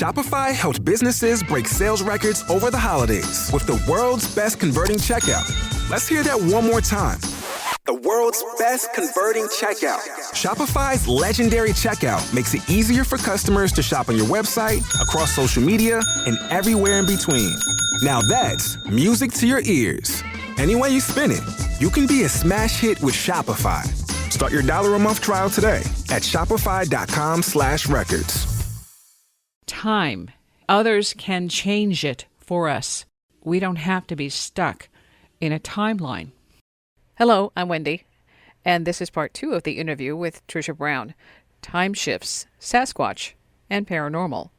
Shopify helped businesses break sales records over the holidays with the world's best converting checkout. Let's hear that one more time. The world's best converting checkout. Shopify's legendary checkout makes it easier for customers to shop on your website, across social media, and everywhere in between. Now that's music to your ears. Any way you spin it, you can be a smash hit with Shopify. Start your $1 a month trial today at shopify.com/records. Time. Others can change it for us. We don't have to be stuck in a timeline. Hello, I'm Wendy, and this is part 2 of the interview with Tricia Brown, Time Shifts, Sasquatch, and Paranormal.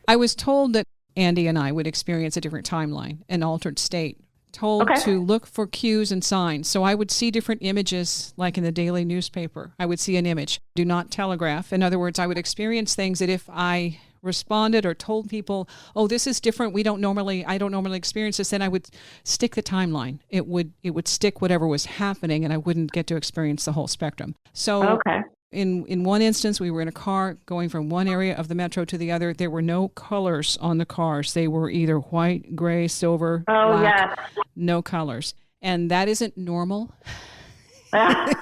I was told that Andy and I would experience a different timeline, an altered state, told to look for cues and signs. So I would see different images, like in the daily newspaper. I would see an image. Do not telegraph. In other words, I would experience things that if I responded or told people, oh, this is different, I don't normally experience this, then I would stick the timeline. It would stick whatever was happening, and I wouldn't get to experience the whole spectrum. So in one instance, we were in a car going from one area of the metro to the other. There were no colors on the cars. They were either white, gray, silver, black, no colors. And that isn't normal. I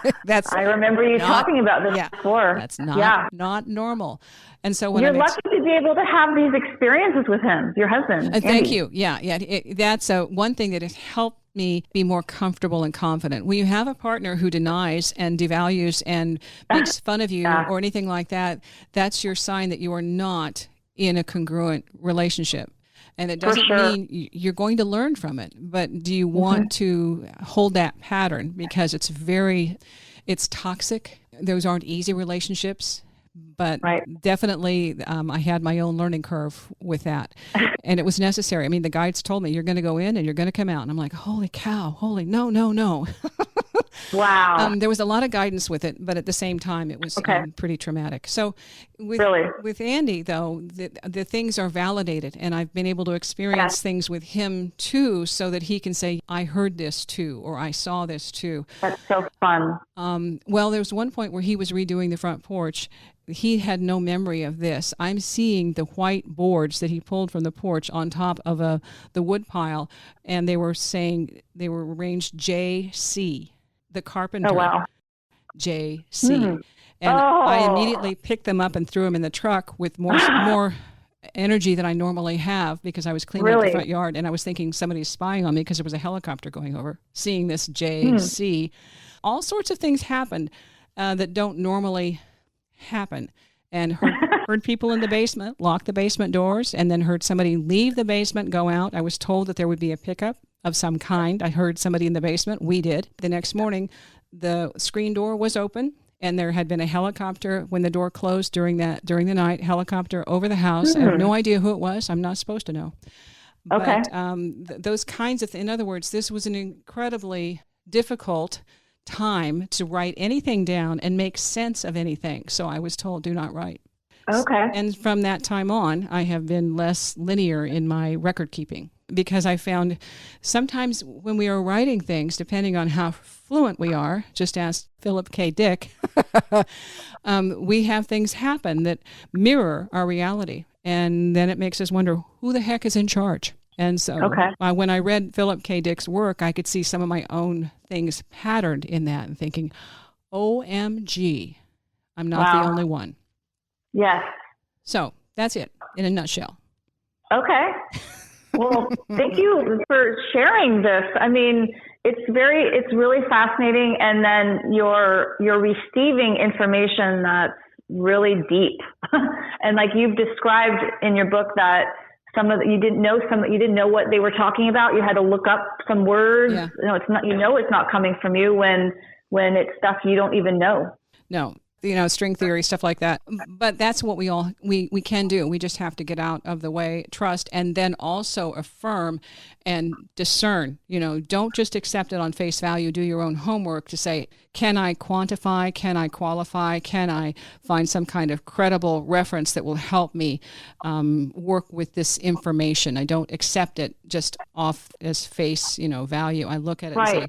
remember you talking about this before. That's not normal. And so when you're lucky to be able to have these experiences with him, your husband. Thank you. Yeah. That's one thing that has helped me be more comfortable and confident. When you have a partner who denies and devalues and makes fun of you or anything like that, that's your sign that you are not in a congruent relationship. And it doesn't mean you're going to learn from it, but do you want to hold that pattern? Because it's toxic. Those aren't easy relationships, but definitely I had my own learning curve with that. And it was necessary. I mean, the guides told me, you're going to go in and you're going to come out. And I'm like, holy cow, no. Wow. There was a lot of guidance with it, but at the same time, it was pretty traumatic. So with Andy, though, the things are validated, and I've been able to experience things with him, too, so that he can say, I heard this, too, or I saw this, too. That's so fun. Well, there was one point where he was redoing the front porch. He had no memory of this. I'm seeing the white boards that he pulled from the porch on top of the wood pile, and they were arranged JC. The carpenter, JC. And I immediately picked them up and threw them in the truck with more energy than I normally have, because I was cleaning up the front yard, and I was thinking somebody's spying on me because there was a helicopter going over. Seeing this JC, all sorts of things happened that don't normally happen. And heard people in the basement, locked the basement doors, and then heard somebody leave the basement, go out. I was told that there would be a pickup of some kind. I heard somebody in the basement. We did. The next morning, the screen door was open, and there had been a helicopter when the door closed during the night, helicopter over the house. I have no idea who it was. I'm not supposed to know. But those kinds of in other words, this was an incredibly difficult time to write anything down and make sense of anything. So I was told, do not write. Okay. And from that time on, I have been less linear in my record keeping, because I found sometimes when we are writing things, depending on how fluent we are, just ask Philip K. Dick, we have things happen that mirror our reality. And then it makes us wonder, who the heck is in charge? And so when I read Philip K. Dick's work, I could see some of my own things patterned in that and thinking, OMG, I'm not the only one. Yes. So that's it in a nutshell. Okay. Well, thank you for sharing this. I mean, it's really fascinating. And then you're receiving information that's really deep. And like you've described in your book that you didn't know what they were talking about. You had to look up some words. Yeah. It's not coming from you when it's stuff you don't even know. No. String theory, stuff like that. But that's what we can do. We just have to get out of the way, trust, and then also affirm and discern. Don't just accept it on face value. Do your own homework to say, can I quantify? Can I qualify? Can I find some kind of credible reference that will help me work with this information? I don't accept it just off as face, value. I look at it and say,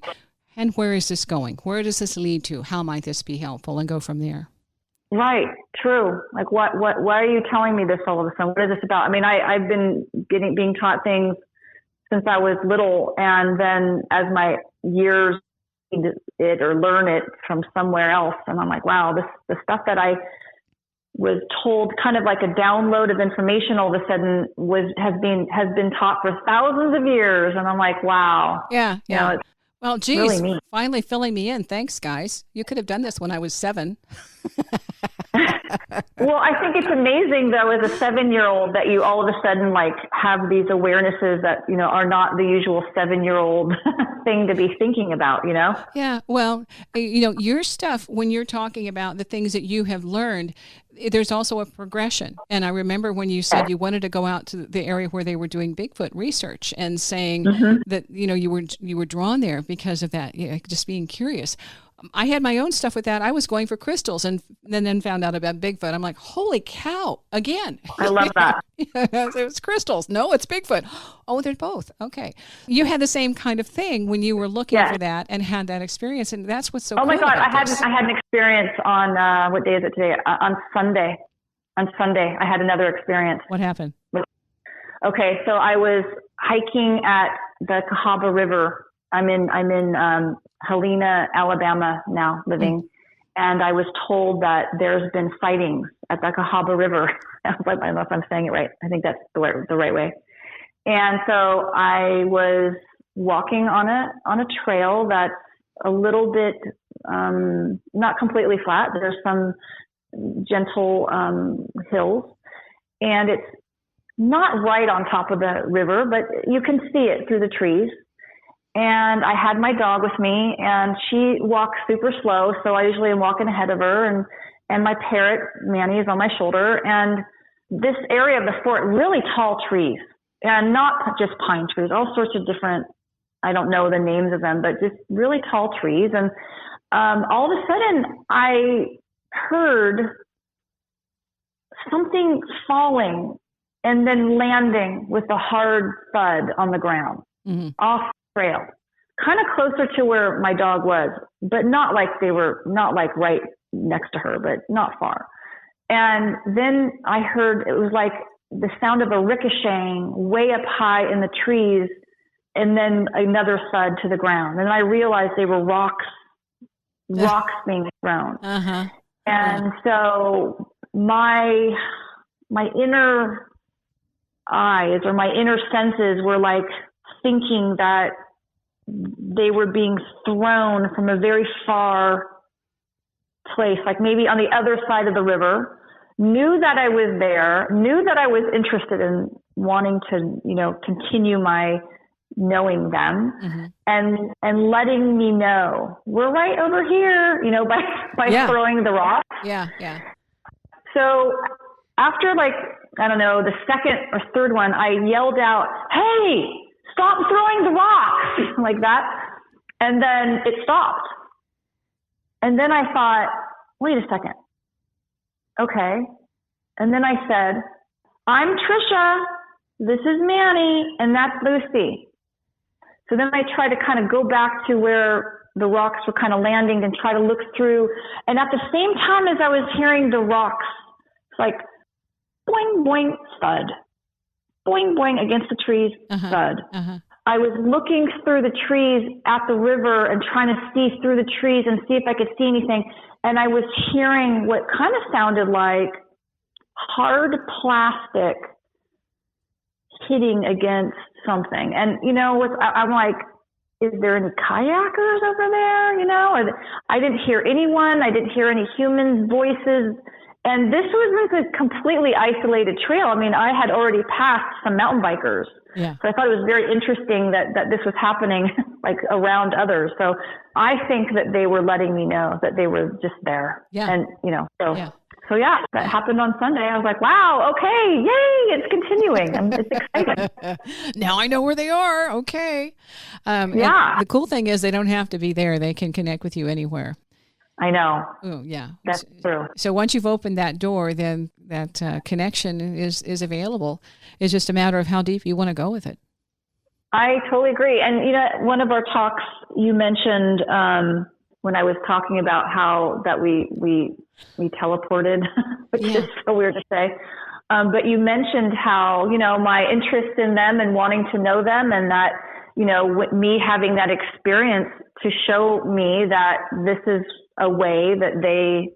and where is this going? Where does this lead to? How might this be helpful? And go from there. Right. True. Like why are you telling me this all of a sudden? What is this about? I mean, I've been being taught things since I was little. And then as my years it or learn it from somewhere else. And I'm like, wow, the stuff that I was told, kind of like a download of information, all of a sudden has been taught for thousands of years. And I'm like, wow. Yeah. Yeah. You know, well, geez, really neat. Finally filling me in. Thanks, guys. You could have done this when I was 7. Well, I think it's amazing, though, as a 7-year-old, that you all of a sudden like have these awarenesses that, you know, are not the usual 7-year-old thing to be thinking about, you know? Yeah. Well, you know, your stuff, when you're talking about the things that you have learned, there's also a progression. And I remember when you said you wanted to go out to the area where they were doing Bigfoot research and saying that, you know, you were drawn there because of that, you know, just being curious. I had my own stuff with that. I was going for crystals and then found out about Bigfoot. I'm like, holy cow, again. I love that. It was crystals. No, it's Bigfoot. Oh, they're both. Okay. You had the same kind of thing when you were looking for that and had that experience. And that's what's so cool. Oh my God. I this. had an experience on, what day is it today? On Sunday. On Sunday, I had another experience. What happened? Okay. So I was hiking at the Cahaba River. I'm in Helena, Alabama now living. And I was told that there's been sightings at the Cahaba River. I don't know if I'm saying it right. I think that's the right way. And so I was walking on a trail that's a little bit, not completely flat. There's some gentle, hills, and it's not right on top of the river, but you can see it through the trees. And I had my dog with me, and she walks super slow. So I usually am walking ahead of her, and my parrot, Manny, is on my shoulder. And this area of the fort, really tall trees, and not just pine trees, all sorts of different, I don't know the names of them, but just really tall trees. And all of a sudden I heard something falling and then landing with a hard thud on the ground off trail, kind of closer to where my dog was, but not like right next to her, but not far. And then I heard, it was like the sound of a ricocheting way up high in the trees, and then another thud to the ground. And I realized they were rocks being thrown. And so my inner eyes or my inner senses were like thinking that they were being thrown from a very far place, like maybe on the other side of the river, knew that I was there, knew that I was interested in wanting to, you know, continue my knowing them and letting me know we're right over here, you know, by throwing the rock. Yeah. So after like, I don't know, the second or third one, I yelled out, "Hey, stop throwing the rocks," like that. And then it stopped. And then I thought, wait a second. Okay. And then I said, "I'm Tricia. This is Manny. And that's Lucy." So then I tried to kind of go back to where the rocks were kind of landing and try to look through. And at the same time as I was hearing the rocks, it's like boing, boing, thud. Boing, boing against the trees, thud. I was looking through the trees at the river and trying to see through the trees and see if I could see anything. And I was hearing what kind of sounded like hard plastic hitting against something. And, you know, I'm like, is there any kayakers over there? You know, I didn't hear anyone. I didn't hear any human voices. And this was like a completely isolated trail. I mean, I had already passed some mountain bikers. Yeah. So I thought it was very interesting that this was happening like around others. So I think that they were letting me know that they were just there. Yeah. And, you know, so that happened on Sunday. I was like, wow, okay, yay, it's continuing. It's exciting. Now I know where they are. Okay. The cool thing is they don't have to be there. They can connect with you anywhere. I know. Oh, yeah. That's true. So once you've opened that door, then that connection is available. It's just a matter of how deep you want to go with it. I totally agree. And, you know, one of our talks, you mentioned when I was talking about how that we teleported, which is so weird to say. But you mentioned how, my interest in them and wanting to know them, and that, me having that experience to show me that this is a way that they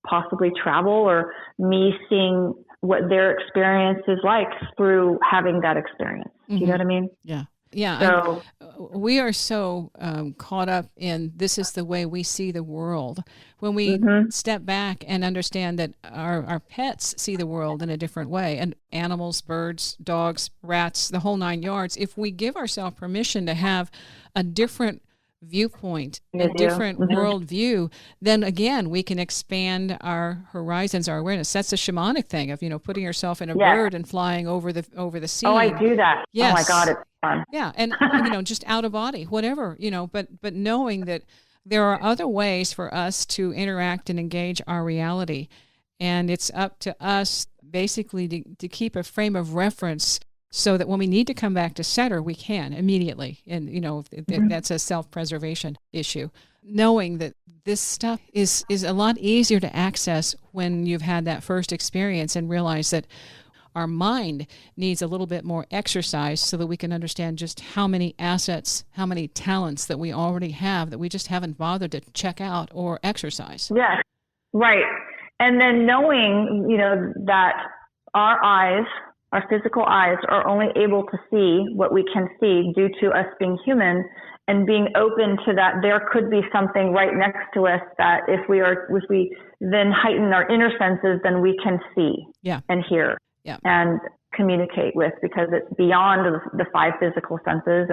possibly travel, or me seeing what their experience is like through having that experience. Do you know what I mean? Yeah. Yeah. So, we are so caught up in this is the way we see the world. When we step back and understand that our pets see the world in a different way, and animals, birds, dogs, rats, the whole 9 yards, if we give ourselves permission to have a different viewpoint, a different worldview, then again, we can expand our horizons, our awareness. That's the shamanic thing of, putting yourself in a bird and flying over the sea. Oh, I do that. Yes. Oh my God, it's fun. Yeah. And, just out of body, whatever, but knowing that there are other ways for us to interact and engage our reality. And it's up to us basically to keep a frame of reference so that when we need to come back to center, we can immediately. And, that's a self-preservation issue. Knowing that this stuff is a lot easier to access when you've had that first experience, and realize that our mind needs a little bit more exercise so that we can understand just how many assets, how many talents that we already have that we just haven't bothered to check out or exercise. Yes, right. And then knowing, that our physical eyes are only able to see what we can see due to us being human, and being open to that there could be something right next to us that if we then heighten our inner senses, then we can see and hear and communicate with, because it's beyond the 5 physical senses.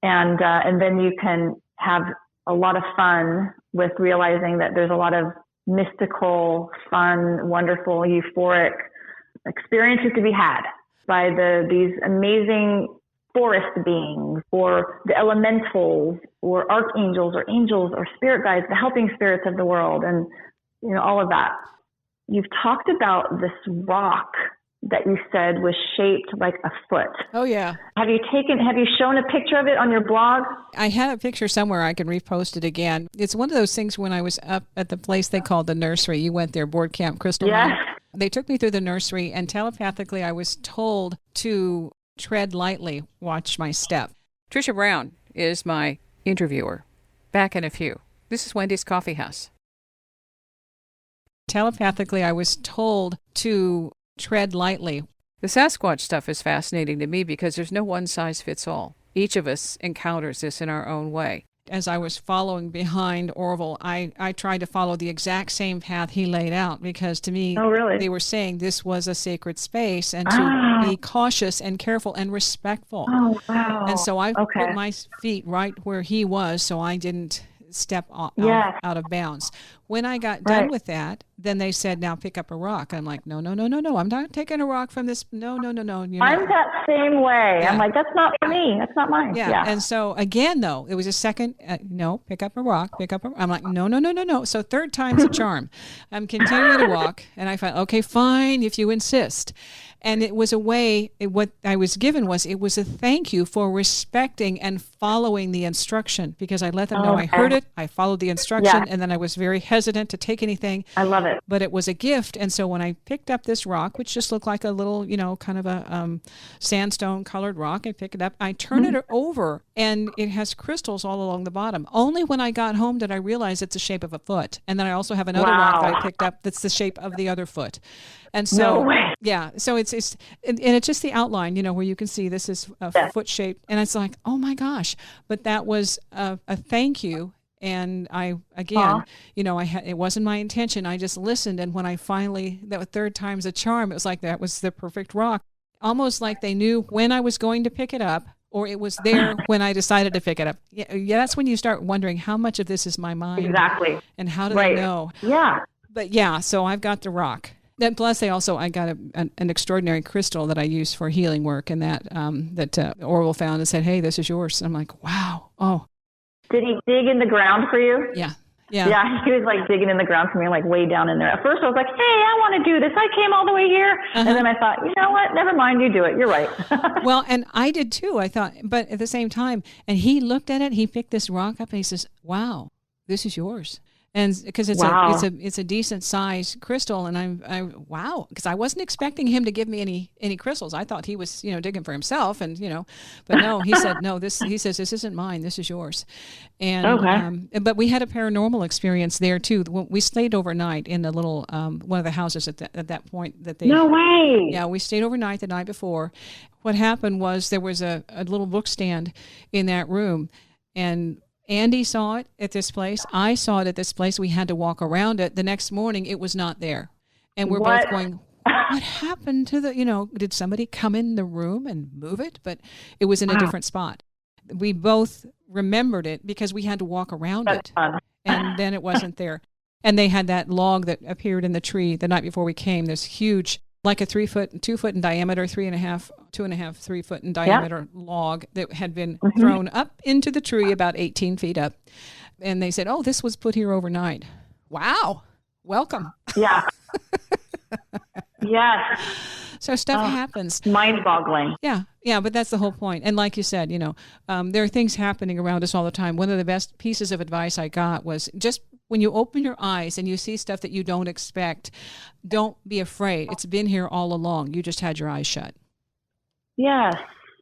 And then you can have a lot of fun with realizing that there's a lot of mystical, fun, wonderful, euphoric experiences to be had by these amazing forest beings, or the elementals, or archangels, or angels, or spirit guides, the helping spirits of the world, and all of that. You've talked about this rock that you said was shaped like a foot. Oh yeah. Have you shown a picture of it on your blog? I have a picture somewhere. I can repost it again. It's one of those things when I was up at the place they called the nursery. You went there, Board Camp Crystal. Yes. They took me through the nursery, and telepathically I was told to tread lightly, watch my step. Tricia Brown is my interviewer. Back in a few. This is Wendy's Coffee House. Telepathically, I was told to tread lightly. The Sasquatch stuff is fascinating to me because there's no one size fits all. Each of us encounters this in our own way. As I was following behind Orville, I tried to follow the exact same path he laid out, because to me, they were saying this was a sacred space, and to be cautious and careful and respectful. Oh, wow. And so I put my feet right where he was, so I didn't step out of bounds. When I got done with that, then they said, now pick up a rock. I'm like, no, I'm not taking a rock from this. No. I'm that same way. Yeah. I'm like, that's not for me. That's not mine. Yeah. And so again, though, it was a second, no, pick up a rock, I'm like, no. So third time's a charm. I'm continuing to walk, and I thought, okay, fine, if you insist. And it was a way, what I was given was, it was a thank you for respecting and following the instruction, because I let them know I heard it, I followed the instruction, and then I was very hesitant to take anything. I love it. But it was a gift. And so when I picked up this rock, which just looked like a little, kind of a sandstone colored rock, I pick it up, I turn it over, and it has crystals all along the bottom. Only when I got home did I realize it's the shape of a foot. And then I also have another rock that I picked up that's the shape of the other foot. And so, so it's just the outline, where you can see this is a foot shape. And it's like, oh my gosh. But that was a thank you. And I, again, it wasn't my intention. I just listened. And when I finally, that third time's a charm, it was like, that was the perfect rock. Almost like they knew when I was going to pick it up, or it was there when I decided to pick it up. Yeah, that's when you start wondering how much of this is my mind. Exactly. And how do they know? Yeah. But so I've got the rock. And plus, I got an extraordinary crystal that I use for healing work, and that Orwell found and said, hey, this is yours. And I'm like, wow. Oh. Did he dig in the ground for you? Yeah. Yeah. Yeah, he was like digging in the ground for me, like way down in there. At first I was like, hey, I want to do this. I came all the way here. And then I thought, you know what? Never mind, you do it. You're right. Well, and I did too. I thought, but at the same time, and he looked at it, he picked this rock up and he says, wow, this is yours. And because it's a decent size crystal, and wow, because I wasn't expecting him to give me any crystals. I thought he was digging for himself, and but no, he said no. He says this isn't mine. This is yours. And but we had a paranormal experience there too. We stayed overnight in the little one of the houses at that point that they. No way. Yeah, we stayed overnight the night before. What happened was there was a little book stand in that room, and Andy saw it at this place. I saw it at this place. We had to walk around it. The next morning, it was not there. And we're both going, what happened to did somebody come in the room and move it? But it was in a different spot. We both remembered it because we had to walk around it. And then it wasn't there. And they had that log that appeared in the tree the night before we came. This huge, like a 2 foot in diameter, 3 foot in diameter log that had been thrown up into the tree about 18 feet up. And they said, oh, this was put here overnight. Wow. Welcome. Yeah. Yes. So stuff happens. Mind-boggling. Yeah. Yeah. But that's the whole point. And like you said, there are things happening around us all the time. One of the best pieces of advice I got was just when you open your eyes and you see stuff that you don't expect, don't be afraid. It's been here all along. You just had your eyes shut. Yes.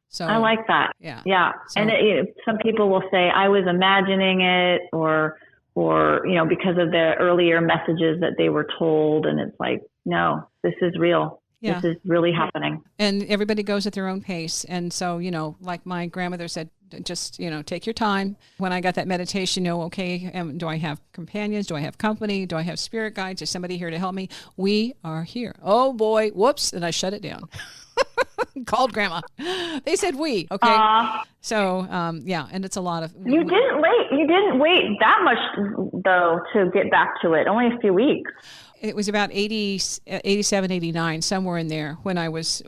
So I like that. Yeah. Yeah. So, and some people will say, I was imagining it or, because of the earlier messages that they were told. And it's like, no, this is real. Yeah. This is really happening. And everybody goes at their own pace. And so, like my grandmother said, just, take your time. When I got that meditation, okay, do I have companions? Do I have company? Do I have spirit guides? Is somebody here to help me? We are here. Oh boy, whoops. And I shut it down. Called grandma. They said we, okay. So, and it's a lot of. You didn't wait that much though to get back to it. Only a few weeks. It was about 87, 89, somewhere in there when I was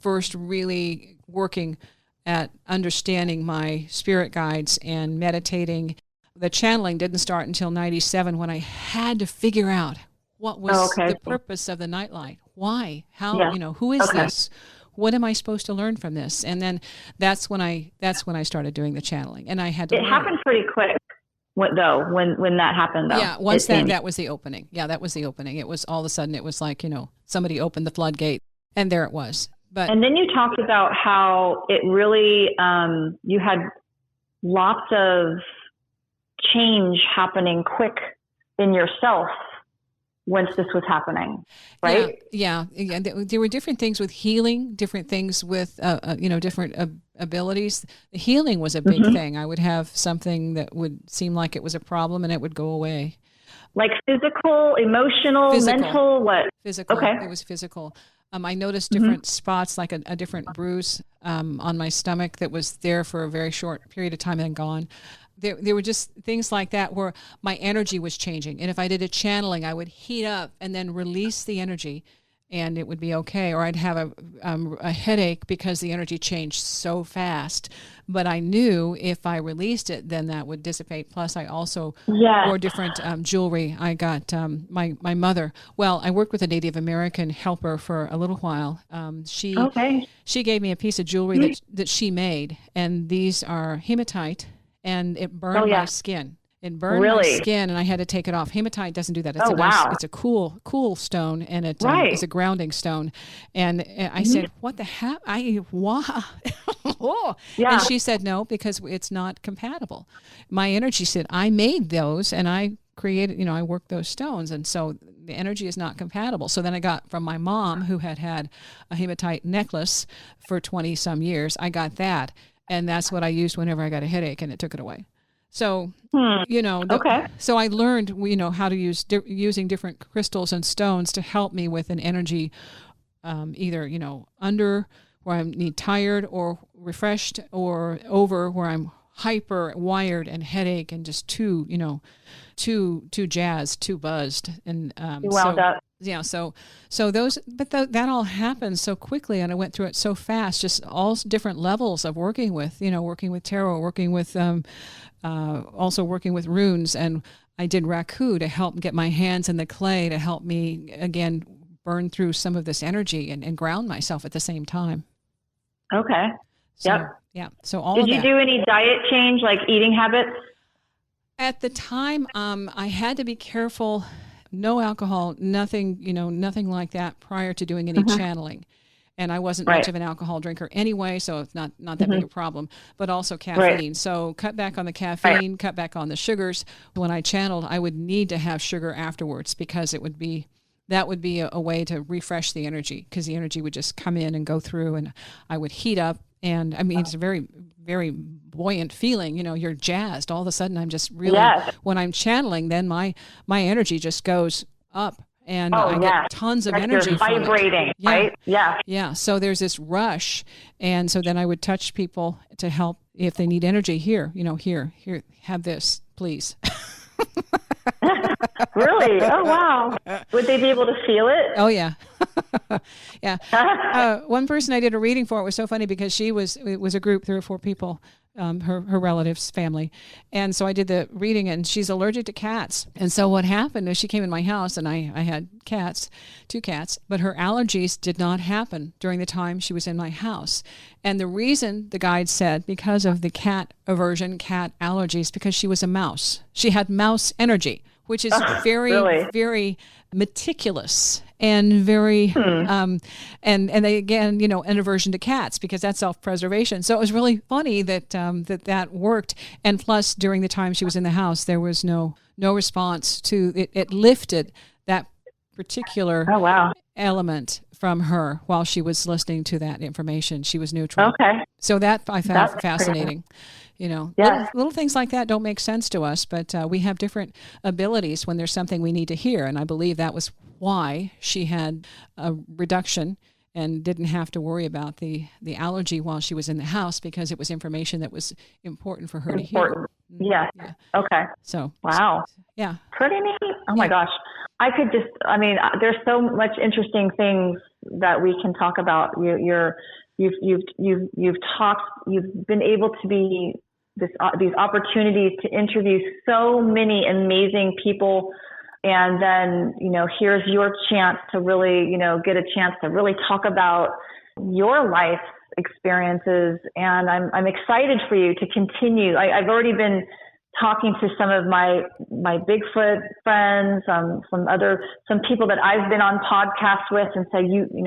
first really working at understanding my spirit guides and meditating. The channeling didn't start until 97 when I had to figure out what was the purpose of the Nightlight. Why? How? Who is this? What am I supposed to learn from this? And then that's when I started doing the channeling, and I had to. It happened pretty quick. When that happened, though. Yeah, once that was the opening. Yeah, that was the opening. It was all of a sudden, it was like, somebody opened the floodgate, and there it was. And then you talked about how it really, you had lots of change happening quick in yourself once this was happening, right? Yeah. There were different things with healing, different things with, different abilities. The healing was a big thing. I would have something that would seem like it was a problem and it would go away. Like physical, emotional, mental, what? Physical. Okay. It was physical. I noticed different spots, like a different bruise on my stomach that was there for a very short period of time and gone. There were just things like that where my energy was changing. And if I did a channeling, I would heat up and then release the energy and it would be okay. Or I'd have a headache because the energy changed so fast. But I knew if I released it, then that would dissipate. Plus, I also wore different jewelry. I got my mother. Well, I worked with a Native American helper for a little while. She gave me a piece of jewelry that she made. And these are hematite. And it burned my skin. It burned my skin, and I had to take it off. Hematite doesn't do that. It's it's a cool stone, and it is a grounding stone. And I said, "What the heck? And she said, "No, because it's not compatible." My energy said, "I made those, and I created. I worked those stones, and so the energy is not compatible." So then I got from my mom, who had a hematite necklace for 20 some years. I got that. And that's what I used whenever I got a headache, and it took it away. So, so I learned, how to use using different crystals and stones to help me with an energy, either, under where I need tired or refreshed, or over where I'm hyper wired and headache and just too jazzed, too buzzed. And wound up. Yeah, so those, but that all happened so quickly, and I went through it so fast. Just all different levels of working with, working with tarot, working with, also working with runes, and I did raku to help get my hands in the clay to help me, again, burn through some of this energy and ground myself at the same time. Okay. So, yep. Yeah. So all Did of you that. do any diet change, like eating habits? At the time, I had to be careful. No alcohol, nothing, nothing like that prior to doing any channeling. And I wasn't much of an alcohol drinker anyway, so it's not that big a problem, but also caffeine. Right. So cut back on the caffeine, cut back on the sugars. When I channeled, I would need to have sugar afterwards because that would be a way to refresh the energy, because the energy would just come in and go through, and I would heat up. And I mean, it's a very, very buoyant feeling. You're jazzed. All of a sudden, I'm just really, when I'm channeling, then my energy just goes up. And I get tons of energy. You're vibrating, right? Yeah. Yeah. So there's this rush. And so then I would touch people to help if they need energy. Here, have this, please. Really? Oh, wow. Would they be able to feel it? Oh, yeah. Yeah. One person I did a reading for, it was so funny because it was a group, 3 or 4 people, her relatives, family. And so I did the reading, and she's allergic to cats. And so what happened is she came in my house, and I had cats, 2 cats, but her allergies did not happen during the time she was in my house. And the reason, the guide said, because of the cat aversion, cat allergies, because she was a mouse. She had mouse energy, which is very, really? very meticulous and very, and they, again, an aversion to cats because that's self-preservation. So it was really funny that that worked. And plus, during the time she was in the house, there was no response to it. It lifted that particular element from her while she was listening to that information. She was neutral. Okay. So that I found fascinating. Little things like that don't make sense to us, but we have different abilities when there's something we need to hear. And I believe that was why she had a reduction and didn't have to worry about the allergy while she was in the house, because it was information that was important for her to hear. Yeah. Okay. So. Wow. Yeah. Pretty neat. Oh my gosh. There's so much interesting things that we can talk about. You've been able to be these opportunities to interview so many amazing people, and then here's your chance to really get a chance to really talk about your life experiences. And I'm excited for you to continue. I've already been talking to some of my Bigfoot friends, some people that I've been on podcasts with, and say,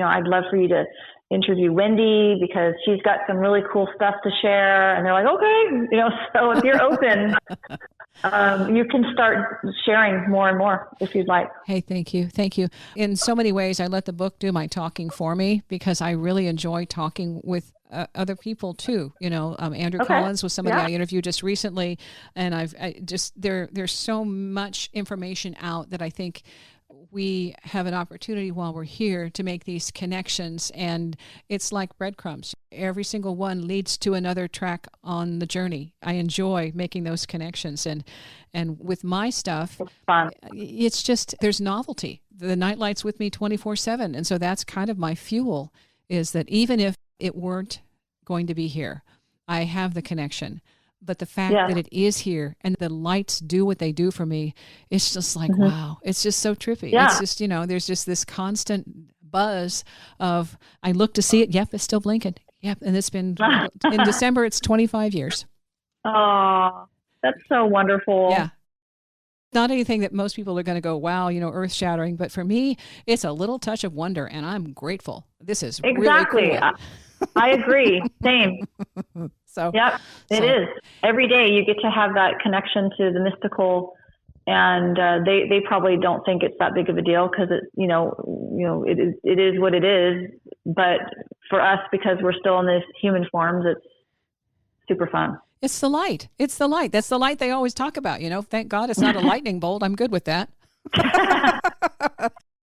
I'd love for you to interview Wendy because she's got some really cool stuff to share. And they're like, okay, so if you're open, you can start sharing more and more if you'd like. Hey, thank you. Thank you. In so many ways, I let the book do my talking for me because I really enjoy talking with other people too. Andrew Collins was somebody I interviewed just recently, and there's so much information out that I think we have an opportunity while we're here to make these connections, and it's like breadcrumbs. Every single one leads to another track on the journey. I enjoy making those connections, and with my stuff, it's just, there's novelty. The Nightlight's with me 24/7, and so that's kind of my fuel, is that even if it weren't going to be here, I have the connection. But the fact that it is here and the lights do what they do for me, it's just like, wow, it's just so trippy. Yeah. It's just, there's just this constant buzz of, I look to see it. Yep, it's still blinking. Yep. And it's been, in December, it's 25 years. Oh, that's so wonderful. Yeah. Not anything that most people are going to go, wow, earth shattering. But for me, it's a little touch of wonder, and I'm grateful. This is really cool. I agree. Same. So, it is. Every day you get to have that connection to the mystical, and they probably don't think it's that big of a deal because it is what it is. But for us, because we're still in this human forms, it's super fun. It's the light. It's the light. That's the light they always talk about. Thank God it's not a lightning bolt. I'm good with that.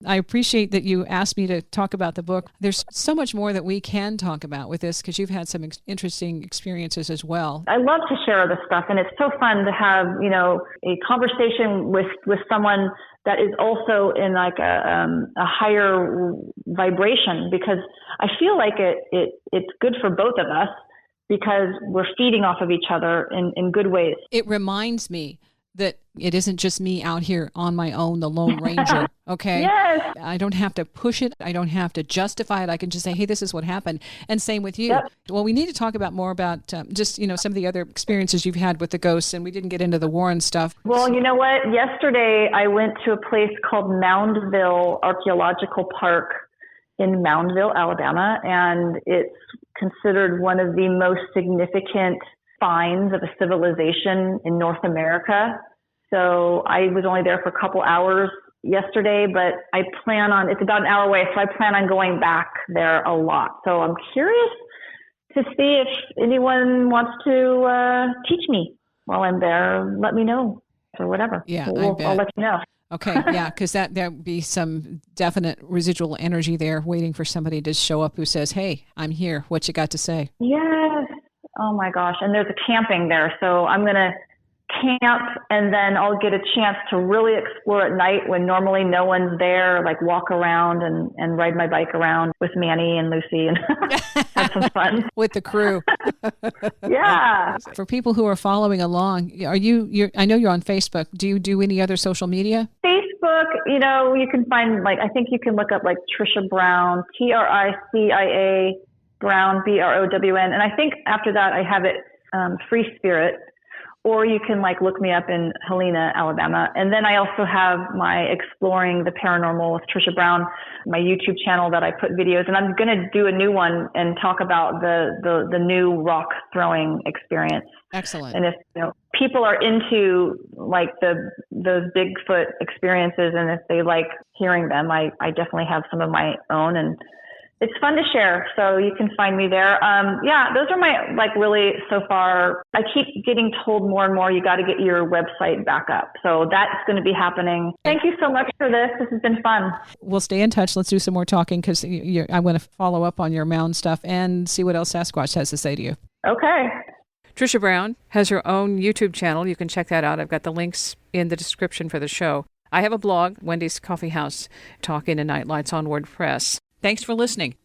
I appreciate that you asked me to talk about the book. There's so much more that we can talk about with this because you've had some interesting experiences as well. I love to share this stuff, and it's so fun to have, a conversation with someone that is also in like a higher vibration, because I feel like it's good for both of us because we're feeding off of each other in good ways. It reminds me that it isn't just me out here on my own, the Lone Ranger. Okay. Yes. I don't have to push it. I don't have to justify it. I can just say, hey, this is what happened. And same with you. Yep. Well, we need to talk about more about just, some of the other experiences you've had with the ghosts. And we didn't get into the Warren stuff. Well, you know what? Yesterday I went to a place called Moundville Archaeological Park in Moundville, Alabama, and it's considered one of the most significant finds of a civilization in North America. So I was only there for a couple hours yesterday, but it's about an hour away, so I plan on going back there a lot. So I'm curious to see if anyone wants to teach me while I'm there. Let me know or whatever. Yeah, I'll let you know. Okay, yeah, because there would be some definite residual energy there waiting for somebody to show up who says, hey, I'm here. What you got to say? Yes. Oh, my gosh. And there's a camping there. So I'm going to camp, and then I'll get a chance to really explore at night when normally no one's there, like walk around and ride my bike around with Manny and Lucy and have some fun. With the crew. Yeah. For people who are following along, I know you're on Facebook. Do you do any other social media? Facebook, you can find, I think you can look up Tricia Brown, Tricia Brown, Brown. And I think after that I have it Free Spirit. Or you can look me up in Helena, Alabama. And then I also have my Exploring the Paranormal with Tricia Brown, my YouTube channel that I put videos. And I'm going to do a new one and talk about the new rock throwing experience. Excellent. And if people are into those Bigfoot experiences, and if they like hearing them, I definitely have some of my own, and it's fun to share, so you can find me there. Those are my, really, so far, I keep getting told more and more, you got to get your website back up. So that's going to be happening. Thank you so much for this. This has been fun. We'll stay in touch. Let's do some more talking, because I want to follow up on your mound stuff and see what else Sasquatch has to say to you. Okay. Tricia Brown has her own YouTube channel. You can check that out. I've got the links in the description for the show. I have a blog, Wendy's Coffee House, Talking to Nightlights on WordPress. Thanks for listening.